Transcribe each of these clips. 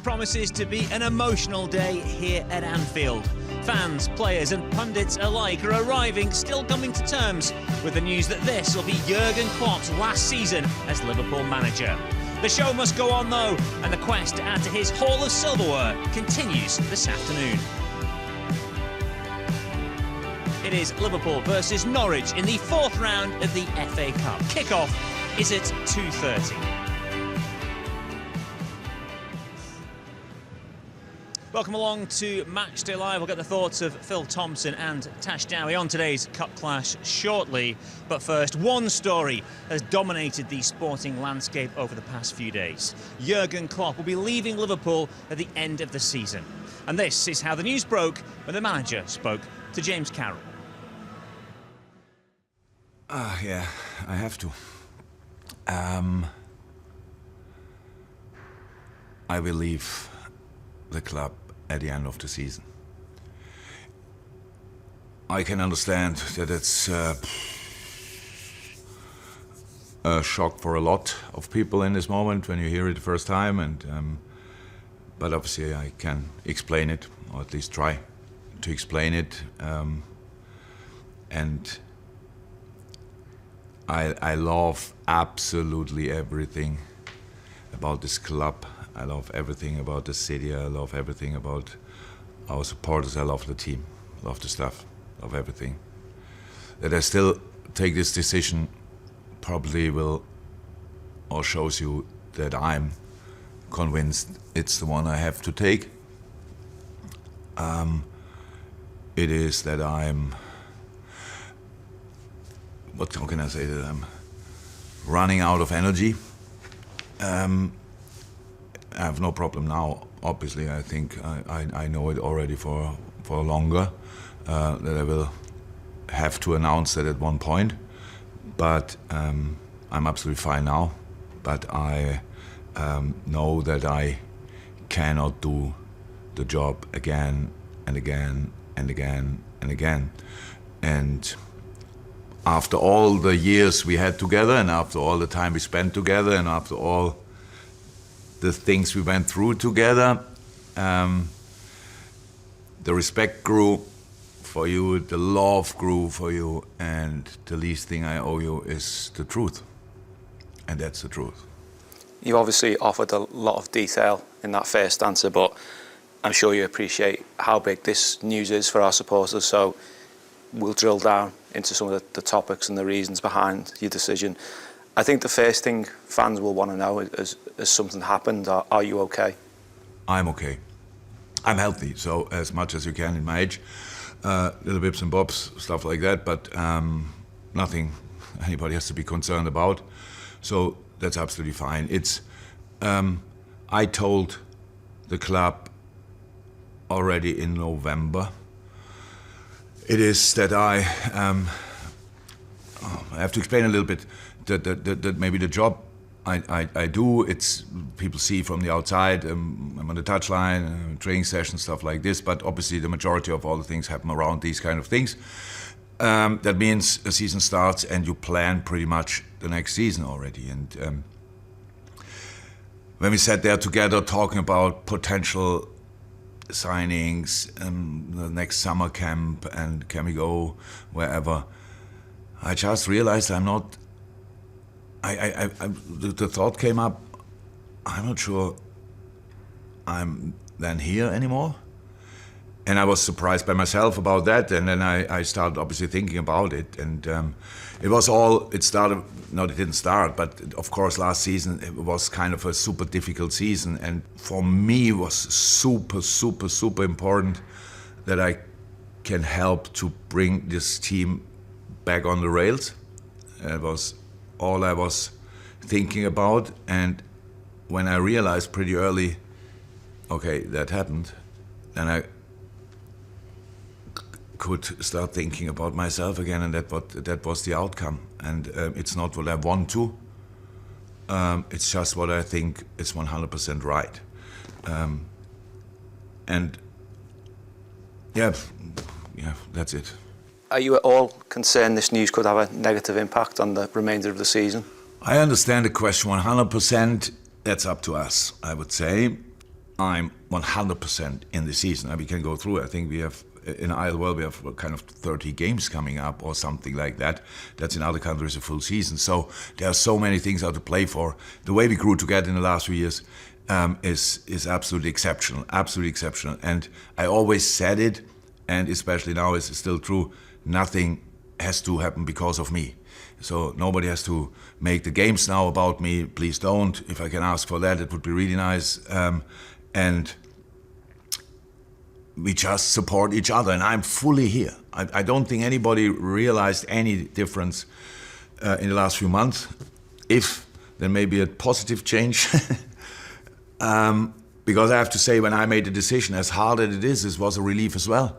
promises to be an emotional day here at Anfield. Fans, players and pundits alike are arriving, still coming to terms with the news that this will be Jurgen Klopp's last season as Liverpool manager. The show must go on though, and the quest to add to his haul of silverware continues this afternoon. It is Liverpool versus Norwich in the fourth round of the FA Cup. Kick-off is at 2:30. Welcome along to Matchday Live. We'll get the thoughts of Phil Thompson and Tash Dowie on today's Cup clash shortly. But first, one story has dominated the sporting landscape over the past few days. Jurgen Klopp will be leaving Liverpool at the end of the season. And this is how the news broke when the manager spoke to James Carroll. Yeah, I have to. I will leave the club at the end of the season. I can understand that it's a shock for a lot of people in this moment when you hear it the first time, but obviously I can explain it, or at least try to explain it, and I love absolutely everything about this club. I love everything about the city. I love everything about our supporters. I love the team. I love the staff. I love everything. That I still take this decision probably will, or shows you that I'm convinced it's the one I have to take. It is that I'm, how can I say, that I'm running out of energy. I have no problem now. Obviously, I think I know it already for longer, that I will have to announce that at one point. But I'm absolutely fine now. But I know that I cannot do the job again and again and again and again. And after all the years we had together, and after all the time we spent together, and after all the things we went through together, the respect grew for you, the love grew for you, and the least thing I owe you is the truth. And that's the truth. You obviously offered a lot of detail in that first answer, but I'm sure you appreciate how big this news is for our supporters, so we'll drill down into some of the topics and the reasons behind your decision. I think the first thing fans will want to know is something happened? Are you okay? I'm okay. I'm healthy, so as much as you can in my age. Little bips and bobs, stuff like that, but nothing anybody has to be concerned about. So that's absolutely fine. It's I told the club already in November. It is that I have to explain a little bit. That maybe the job I do, it's people see from the outside, I'm on the touchline, training sessions, stuff like this, but obviously the majority of all the things happen around these kind of things. That means a season starts and you plan pretty much the next season already. And when we sat there together talking about potential signings, the next summer camp, and can we go wherever, I just realized I'm not. The thought came up, I'm not sure I'm then here anymore. And I was surprised by myself about that. And then I started obviously thinking about it. And it started, no, it didn't start, but of course last season it was kind of a super difficult season. And for me it was super, super, super important that I can help to bring this team back on the rails. It was all I was thinking about, and when I realized pretty early, okay, that happened, then I could start thinking about myself again, and that was the outcome. And it's not what I want to, it's just what I think is 100% right. And yeah, that's it. Are you at all concerned this news could have a negative impact on the remainder of the season? I understand the question 100%. That's up to us, I would say. I'm 100% in the season. We can go through. I think we have, in our world, we have kind of 30 games coming up or something like that. That's in other countries a full season. So there are so many things out to play for. The way we grew together in the last few years is absolutely exceptional, absolutely exceptional. And I always said it, and especially now it's still true, nothing has to happen because of me. So nobody has to make the games now about me. Please don't. If I can ask for that, it would be really nice. And we just support each other, and I'm fully here. I don't think anybody realized any difference in the last few months. If there may be a positive change, because I have to say, when I made the decision, as hard as it is, it was a relief as well.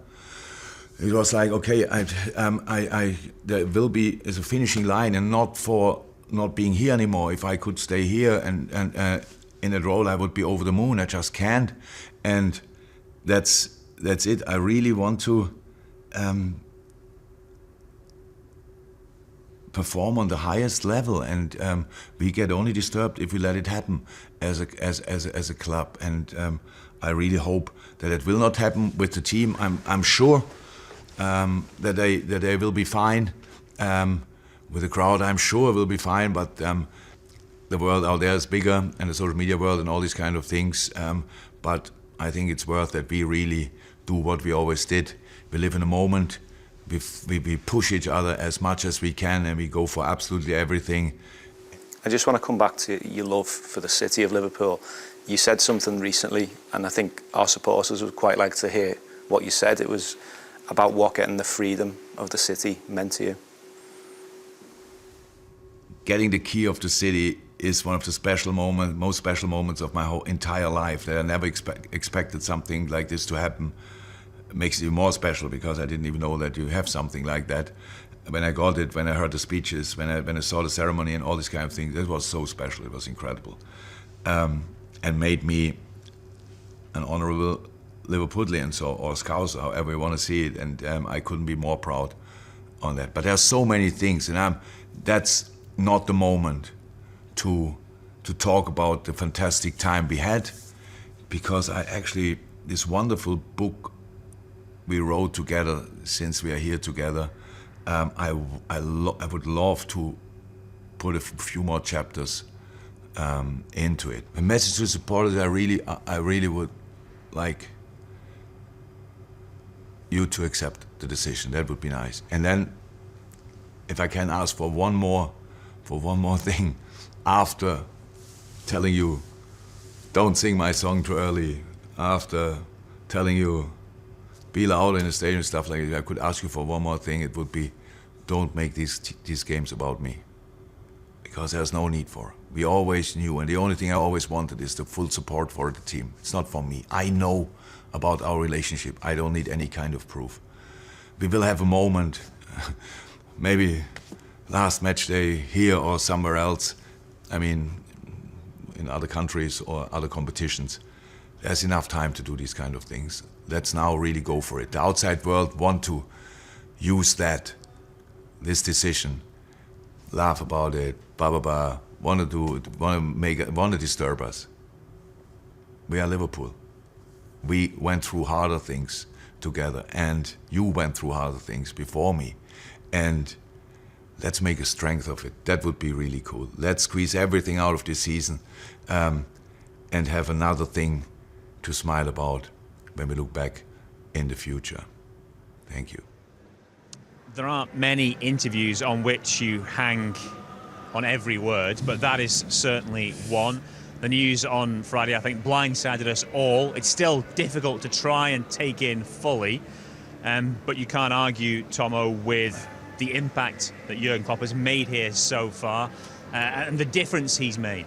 It was like, okay, there will be as a finishing line, and not for not being here anymore. If I could stay here and in that role, I would be over the moon. I just can't, and that's it. I really want to perform on the highest level, and we get only disturbed if we let it happen as a club. And I really hope that it will not happen with the team. I'm sure that they will be fine with the crowd. I'm sure will be fine, but the world out there is bigger, and the social media world and all these kind of things. But I think it's worth that we really do what we always did. We live in a moment. We push each other as much as we can, and we go for absolutely everything. I just want to come back to your love for the city of Liverpool. You said something recently, and I think our supporters would quite like to hear what you said. It was about what getting the freedom of the city meant to you. Getting the key of the city is one of the most special moments of my whole entire life. That I never expected something like this to happen. It makes it even more special, because I didn't even know that you have something like that. When I got it, when I heard the speeches, when I saw the ceremony and all these kind of things, that was so special. It was incredible, and made me an honourable Liverpudlian, or Scouser, however you want to see it. And I couldn't be more proud on that. But there are so many things, and that's not the moment to talk about the fantastic time we had, because this wonderful book we wrote together since we are here together, I would love to put a few more chapters into it. A message to supporters: I really would like you to accept the decision. That would be nice. And then, if I can ask for one more thing, after telling you don't sing my song too early, after telling you be loud in the stadium, stuff like that, I could ask you for one more thing. It would be, don't make these games about me, because there's no need for it. We always knew, and the only thing I always wanted is the full support for the team. It's not for me. I know about our relationship. I don't need any kind of proof. We will have a moment, maybe last match day here or somewhere else. I mean, in other countries or other competitions. There's enough time to do these kind of things. Let's now really go for it. The outside world want to use this decision, laugh about it, blah blah blah, want to do it, want to disturb us. We are Liverpool. We went through harder things together, and you went through harder things before me, and let's make a strength of it. That would be really cool. Let's squeeze everything out of this season, and have another thing to smile about when we look back in the future. Thank you. There aren't many interviews on which you hang on every word, but that is certainly one. The news on Friday, I think, blindsided us all. It's still difficult to try and take in fully, but you can't argue, Tomo, with the impact that Jurgen Klopp has made here so far, and the difference he's made.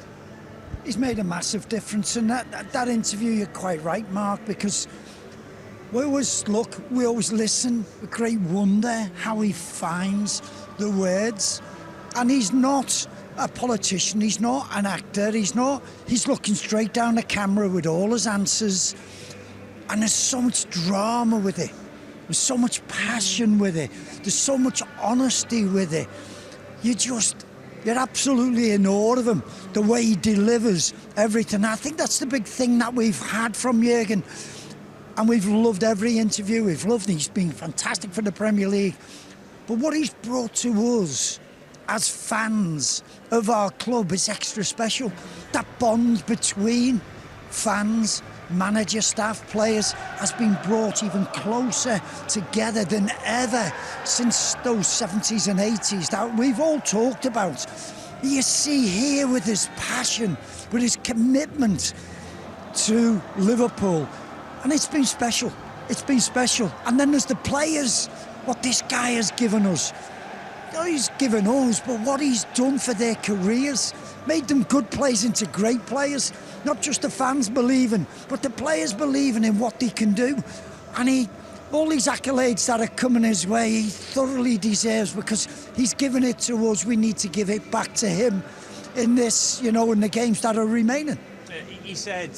He's made a massive difference, and that interview, you're quite right, Mark, because we always listen with great wonder how he finds the words. And he's not a politician, he's not an actor, he's looking straight down the camera with all his answers. And there's so much drama with it. There's so much passion with it. There's so much honesty with it. You're absolutely in awe of him, the way he delivers everything. I think that's the big thing that we've had from Jurgen. And we've loved every interview. We've loved him. He's been fantastic for the Premier League. But what he's brought to us as fans of our club is extra special. That bond between fans, manager, staff, players has been brought even closer together than ever since those 70s and 80s that we've all talked about. You see here with his passion, with his commitment to Liverpool, and it's been special. It's been special. And then there's the players, what this guy has given us. He's given us, but what he's done for their careers, made them good players into great players. Not just the fans believing, but the players believing in what they can do. And all these accolades that are coming his way, he thoroughly deserves, because he's given it to us. We need to give it back to him in this, in the games that are remaining. He said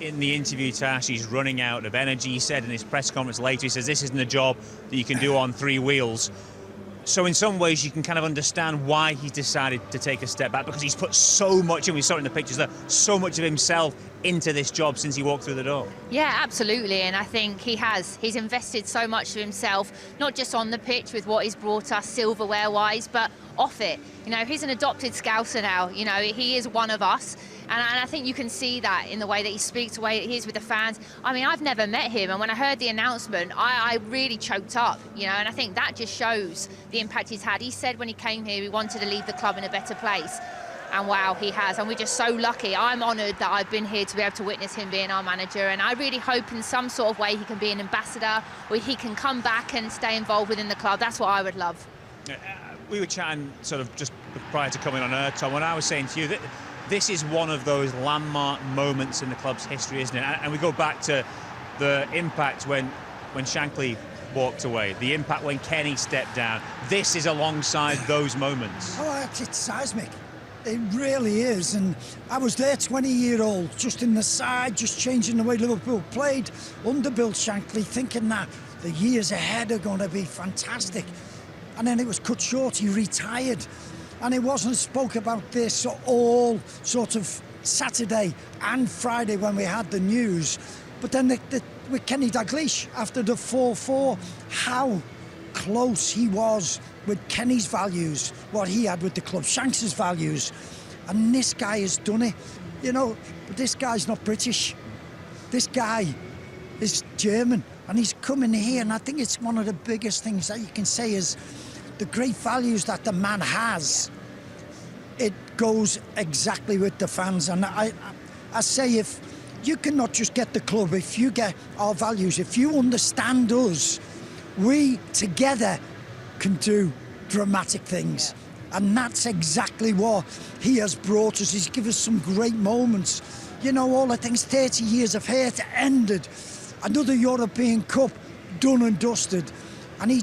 in the interview, Tash, he's running out of energy. He said in his press conference later, he says, this isn't a job that you can do on three wheels. So in some ways you can kind of understand why he's decided to take a step back, because he's put so much, and we saw it in the pictures there, so much of himself into this job since he walked through the door. Yeah, absolutely, and I think he has. He's invested so much of himself, not just on the pitch with what he's brought us silverware-wise, but off it. He's an adopted Scouser now. He is one of us. And I think you can see that in the way that he speaks, the way that he is with the fans. I mean, I've never met him, and when I heard the announcement, I really choked up, and I think that just shows the impact he's had. He said when he came here, he wanted to leave the club in a better place. And wow, he has. And we're just so lucky. I'm honoured that I've been here to be able to witness him being our manager. And I really hope in some sort of way he can be an ambassador, or he can come back and stay involved within the club. That's what I would love. We were chatting sort of just prior to coming on air, Tom, when I was saying to you that this is one of those landmark moments in the club's history, isn't it? And we go back to the impact when Shankly walked away, the impact when Kenny stepped down. This is alongside those moments. Oh, it's seismic. It really is. And I was there, 20-year-old, just in the side, just changing the way Liverpool played under Bill Shankly, thinking that the years ahead are going to be fantastic. And then it was cut short. He retired. And it wasn't spoke about this all sort of Saturday and Friday when we had the news. But then with Kenny Dalglish, after the 4-4, how close he was with Kenny's values, what he had with the club, Shanks' values. And this guy has done it. But this guy's not British. This guy is German. And he's coming here, and I think it's one of the biggest things that you can say is the great values that the man has. It goes exactly with the fans. And I say, if you cannot just get the club, if you get our values, if you understand us, we together can do dramatic things. And that's exactly what he has brought us. He's given us some great moments. All the things, 30 years of hate ended. Another European Cup done and dusted. And he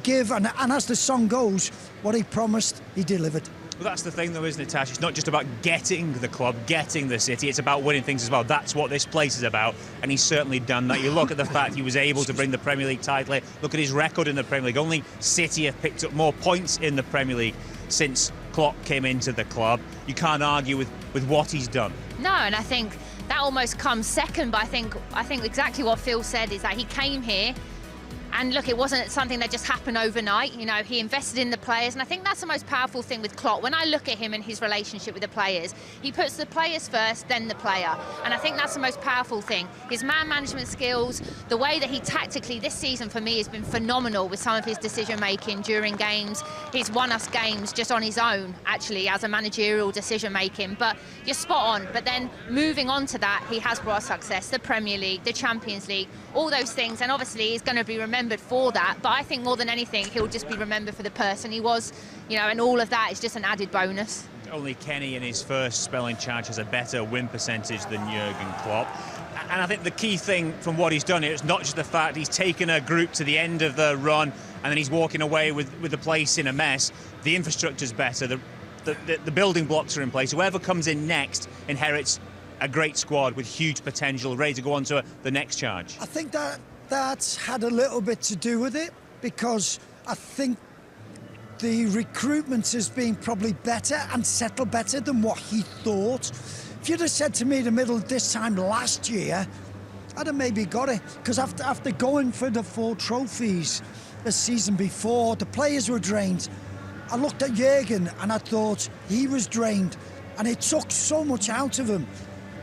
gave, and as the song goes, what he promised, he delivered. Well, that's the thing, though, isn't it, Tash? It's not just about getting the club, getting the city. It's about winning things as well. That's what this place is about, and he's certainly done that. You look at the fact he was able to bring the Premier League title here. Look at his record in the Premier League. Only City have picked up more points in the Premier League since Klopp came into the club. You can't argue with what he's done. No, and I think that almost comes second, but I think exactly what Phil said is that he came here. And look, it wasn't something that just happened overnight. He invested in the players, and I think that's the most powerful thing with Klopp. When I look at him and his relationship with the players, he puts the players first, then the player. And I think that's the most powerful thing. His man management skills, the way that he tactically, this season for me, has been phenomenal with some of his decision-making during games. He's won us games just on his own, actually, as a managerial decision-making. But you're spot on. But then moving on to that, he has brought us success, the Premier League, the Champions League, all those things. And obviously, he's going to be remembered for that, but I think more than anything he'll just be remembered for the person he was, and all of that is just an added bonus. Only Kenny in his first spell in charge has a better win percentage than Jurgen Klopp, and I think the key thing from what he's done here is not just the fact he's taken a group to the end of the run and then he's walking away with the place in a mess. The infrastructure's better, the building blocks are in place. Whoever comes in next inherits a great squad with huge potential, ready to go on to the next charge. I think that's had a little bit to do with it, because I think the recruitment has been probably better and settled better than what he thought. If you'd have said to me in the middle of this time last year, I'd have maybe got it. Because after going for the 4 trophies the season before, the players were drained. I looked at Jurgen and I thought he was drained, and it took so much out of him.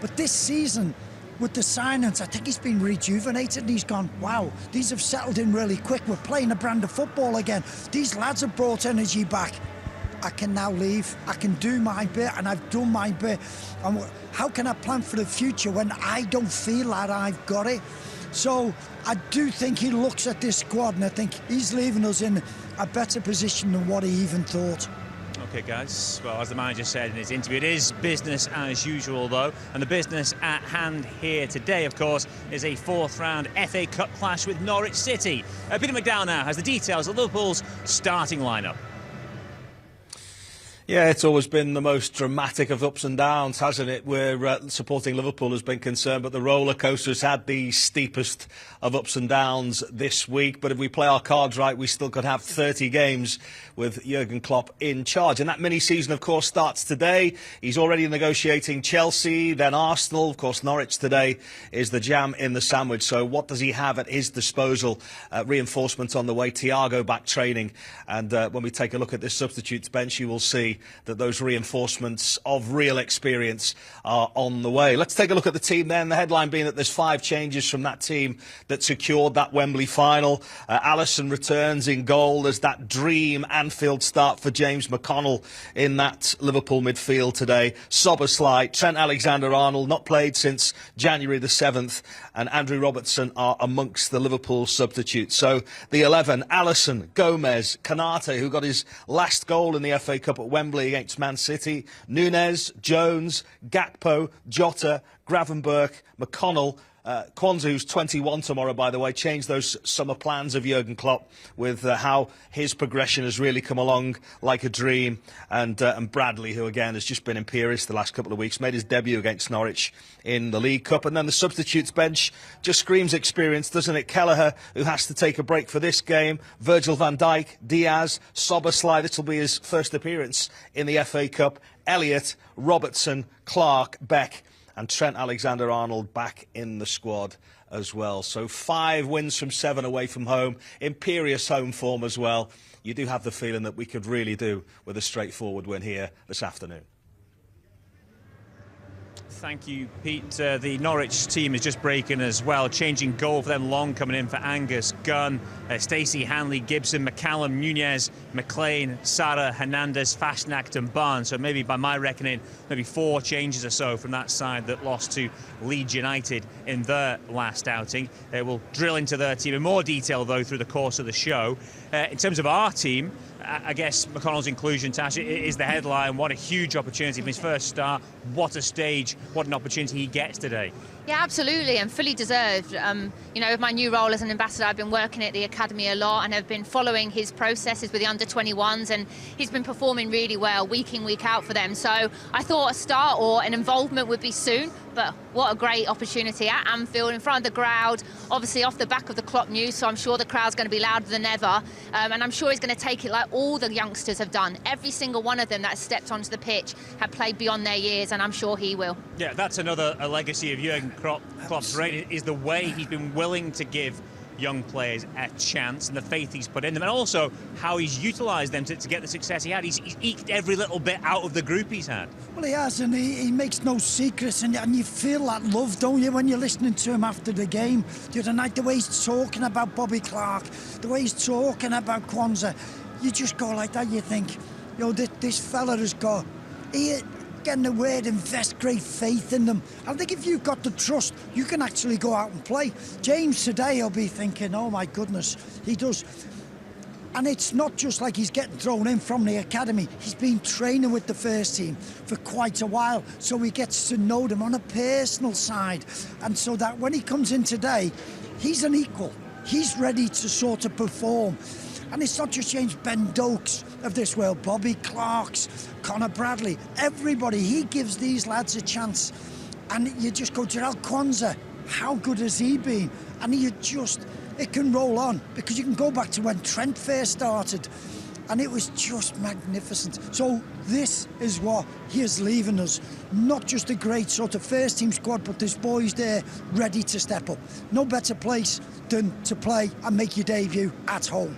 But this season, with the signings, I think he's been rejuvenated and he's gone, wow, these have settled in really quick. We're playing a brand of football again. These lads have brought energy back. I can now leave. I can do my bit, and I've done my bit. And how can I plan for the future when I don't feel that I've got it? So I do think he looks at this squad and I think he's leaving us in a better position than what he even thought. Okay, guys. Well, as the manager said in his interview, it is business as usual, though. And the business at hand here today, of course, is a 4th-round FA Cup clash with Norwich City. Peter McDowell now has the details of Liverpool's starting lineup. Yeah, it's always been the most dramatic of ups and downs, hasn't it? Where supporting Liverpool has been concerned, but the roller coaster's had the steepest of ups and downs this week. But if we play our cards right, we still could have 30 games with Jurgen Klopp in charge. And that mini-season, of course, starts today. He's already negotiating Chelsea, then Arsenal. Of course, Norwich today is the jam in the sandwich. So what does he have at his disposal? Reinforcements on the way, Thiago back training. And when we take a look at this substitutes bench, you will see that those reinforcements of real experience are on the way. Let's take a look at the team then. The headline being that there's 5 changes from that team that secured that Wembley final. Alisson returns in goal. There's that dream Anfield start for James McConnell in that Liverpool midfield today. Szoboszlai, Trent Alexander-Arnold, not played since January the 7th, and Andrew Robertson are amongst the Liverpool substitutes. So the 11, Alisson, Gomez, Konate, who got his last goal in the FA Cup at Wembley against Man City, Núñez, Jones, Gakpo, Jota, Gravenberch, McConnell, Kwanzaa, who's 21 tomorrow, by the way, changed those summer plans of Jurgen Klopp with how his progression has really come along like a dream. And Bradley, who, again, has just been imperious the last couple of weeks, made his debut against Norwich in the League Cup. And then the substitutes bench just screams experience, doesn't it? Kelleher, who has to take a break for this game, Virgil van Dijk, Diaz, Szoboszlai, this will be his first appearance in the FA Cup, Elliott, Robertson, Clark, Beck, and Trent Alexander-Arnold back in the squad as well. So 5 wins from 7 away from home. Imperious home form as well. You do have the feeling that we could really do with a straightforward win here this afternoon. Thank you, Pete. The Norwich team is just breaking as well. Changing goal for them, Long coming in for Angus Gunn. Stacey, Hanley, Gibson, McCallum, Núñez, McLean, Sara, Hernandez, Fastnacht and Barnes. So maybe by my reckoning, maybe 4 changes or so from that side that lost to Leeds United in their last outing. We'll drill into their team in more detail, though, through the course of the show. In terms of our team, I guess McConnell's inclusion, Tash, is the headline. What a huge opportunity from his first start. What a stage, what an opportunity he gets today. Yeah, absolutely, and fully deserved. You know, with my new role as an ambassador, I've been working at the academy a lot and have been following his processes with the under-21s, and he's been performing really well week in, week out for them. So I thought a start or an involvement would be soon, but what a great opportunity at Anfield in front of the crowd, obviously off the back of the Klopp news, so I'm sure the crowd's going to be louder than ever, and I'm sure he's going to take it like all the youngsters have done. Every single one of them that stepped onto the pitch have played beyond their years, and I'm sure he will. Yeah, that's another legacy of Jurgen Klopp's reign, is the way he's been willing to give young players a chance and the faith he's put in them, and also how he's utilised them to get the success he had. He's eked every little bit out of the group he's had. Well, he has, and he makes no secrets, and you feel that love, don't you, when you're listening to him after the game the other night, the way he's talking about Bobby Clark, the way he's talking about Kwanzaa. You just go like that, you think, you know, this fella has got... Getting the word invest great faith in them. I think if you've got the trust, you can actually go out and play. James today will be thinking, oh my goodness, he does. And it's not just like he's getting thrown in from the academy. He's been training with the first team for quite a while, so he gets to know them on a personal side. And so that when he comes in today, he's an equal. He's ready to sort of perform. And it's not just James, Ben Dokes of this world, Bobby Clarks, Conor Bradley, everybody. He gives these lads a chance. And you just go, Gerald Kwanzaa, how good has he been? And it can roll on, because you can go back to when Trent first started. and it was just magnificent. So this is what he is leaving us. Not just a great sort of first team squad, but there's boys there ready to step up. No better place than to play and make your debut at home.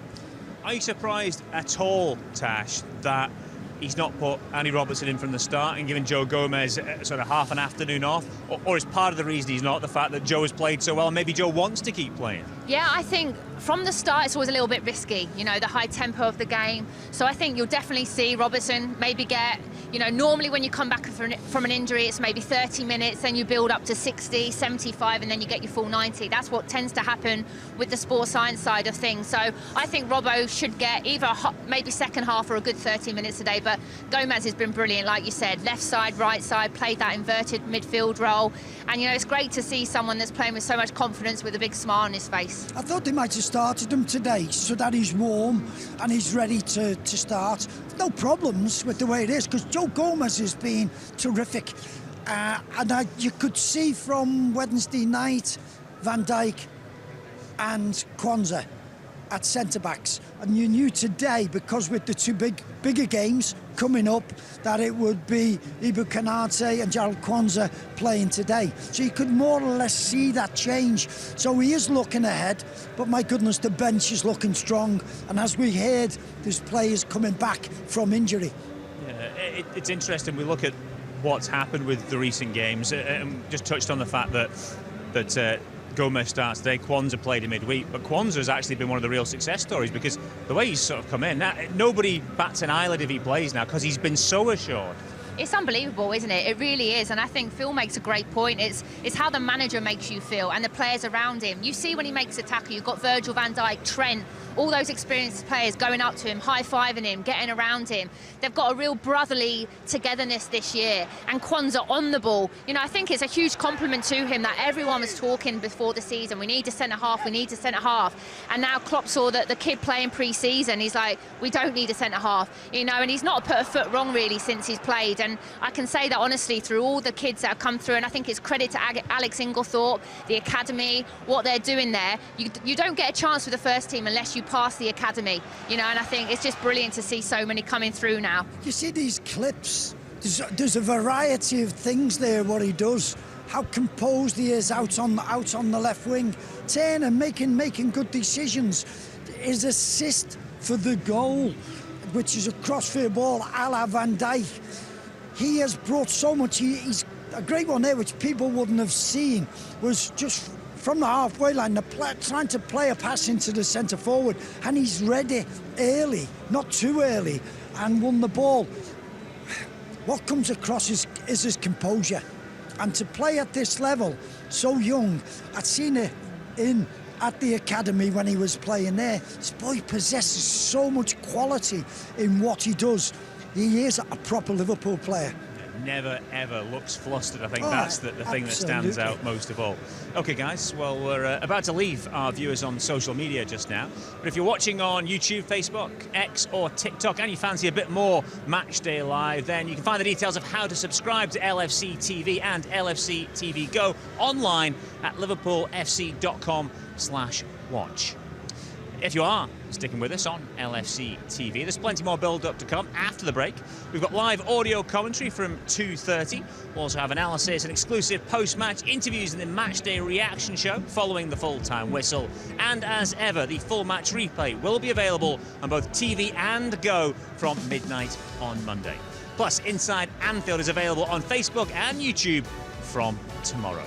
Are you surprised at all, Tash, that he's not put Andy Robertson in from the start and given Joe Gomez sort of half an afternoon off? Or is part of the reason he's not the fact that Joe has played so well and maybe Joe wants to keep playing? Yeah, I think from the start it's always a little bit risky, you know, the high tempo of the game. So I think you'll definitely see Robertson maybe get, you know, normally when you come back from an injury it's maybe 30 minutes, then you build up to 60, 75 and then you get your full 90. That's what tends to happen with the sports science side of things. So I think Robbo should get either maybe second half or a good 30 minutes a day, but Gomez has been brilliant, like you said, left side, right side, played that inverted midfield role. And, you know, it's great to see someone that's playing with so much confidence with a big smile on his face. I thought they might have started him today so that he's warm and he's ready to start. No problems with the way it is, because Joe Gomez has been terrific. And you could see from Wednesday night, Van Dijk and Kwanzaa at centre-backs. And you knew today, because with the two bigger games coming up, that it would be Ibu Kanate and Gerald Kwanzaa playing today. So you could more or less see that change. So he is looking ahead, but my goodness, the bench is looking strong. And as we heard, there's players coming back from injury. Yeah, it's interesting. We look at what's happened with the recent games. Just touched on the fact that Gomez starts today, Kwanzaa played in midweek, but Kwanzaa has actually been one of the real success stories because the way he's sort of come in, now, nobody bats an eyelid if he plays now because he's been so assured. It's unbelievable, isn't it? It really is. And I think Phil makes a great point. It's how the manager makes you feel and the players around him. You see when he makes a tackle, you've got Virgil van Dijk, Trent, all those experienced players going up to him, high-fiving him, getting around him. They've got a real brotherly togetherness this year. And Kwanzaa on the ball. You know, I think it's a huge compliment to him that everyone was talking before the season. We need a centre-half, we need a centre-half. And now Klopp saw that the kid playing pre-season, he's like, we don't need a centre-half. You know, and he's not put a foot wrong, really, since he's played. And I can say that honestly through all the kids that have come through, and I think it's credit to Alex Inglethorpe, the academy, what they're doing there. You don't get a chance with the first team unless you pass the academy, you know, and I think it's just brilliant to see so many coming through now. You see these clips, there's a variety of things there what he does, how composed he is out on the left wing, turning, making good decisions. His assist for the goal, which is a crossfield ball a la Van Dijk. He has brought so much. He's a great one there, which people wouldn't have seen, was just from the halfway line, trying to play a pass into the centre forward, and he's ready early, not too early, and won the ball. What comes across is his composure, and to play at this level, so young. I'd seen it at the academy when he was playing there. This boy possesses so much quality in what he does. He is a proper Liverpool player. Never ever looks flustered. I think that's the thing that stands out most of all. Okay guys, well we're about to leave our viewers on social media just now, but if you're watching on YouTube, Facebook, X or TikTok and you fancy a bit more Matchday Live, then you can find the details of how to subscribe to LFC TV and LFC TV Go online at liverpoolfc.com/watch. If you are sticking with us on LFC TV, there's plenty more build-up to come after the break. We've got live audio commentary from 2:30. We'll also have analysis and exclusive post-match interviews in the Matchday reaction show following the full-time whistle. And as ever, the full match replay will be available on both TV and Go from midnight on Monday. Plus, Inside Anfield is available on Facebook and YouTube from tomorrow.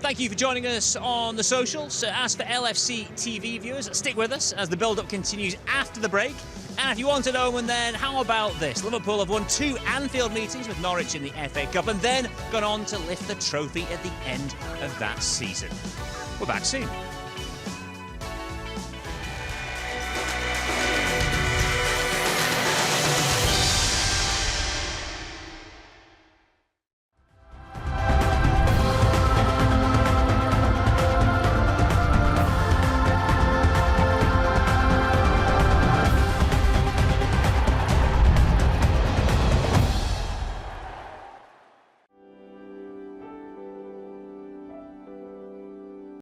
Thank you for joining us on the socials. As for LFC TV viewers, stick with us as the build-up continues after the break. And if you wanted Owen, then how about this? Liverpool have won 2 Anfield meetings with Norwich in the FA Cup and then gone on to lift the trophy at the end of that season. We're back soon.